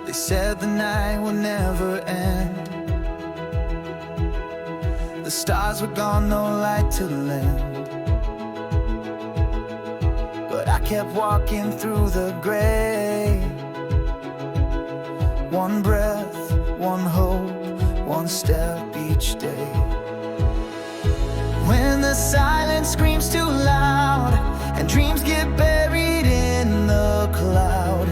They said the night will never end. The stars were gone, no light to lend. But I kept walking through the gray. One breath, one hope, one step each day. When the silence screams too loud and dreams get buried in the cloud,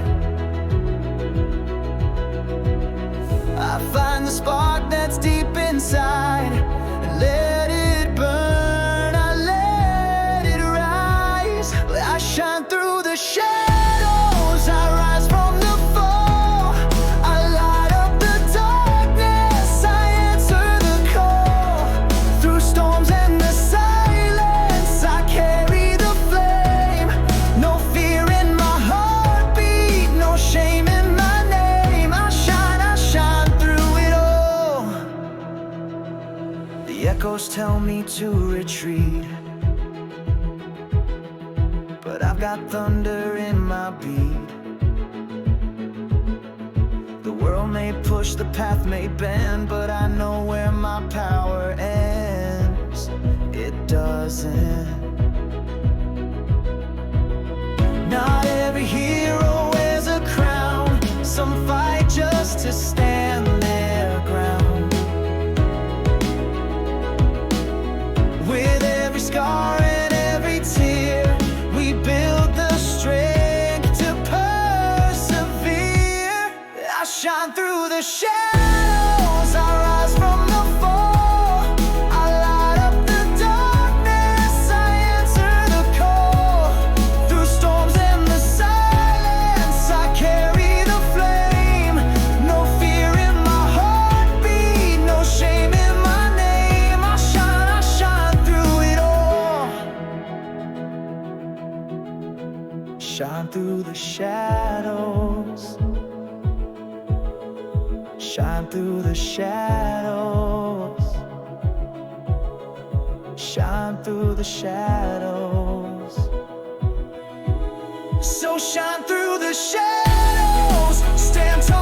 I find the spark that's deep inside and let it burn. I let it rise. I shine through the shadows, I rise from the fall. I light up the darkness, I answer the call. Through storms and the silence, I carry the flame. No fear in my heartbeat, no shame in my name. I shine through it all. The echoes tell me to retreat, but I've got thunder in my beat. The world may push, the path may bend, but I know where my power ends. It doesn't. Not every hero wears a crown. Some fight just to stand their ground. With every scar and every tear, we build the strength to persevere. I shine through the shadows, I rise from the fall. I light up the darkness, I answer the call. Through storms and the silence, I carry the flame. No fear in my heartbeat, no shame in my name. I shine through it all. Shine through the shadows. Shine through the shadows. Shine through the shadows. So shine through the shadows. Stand tall.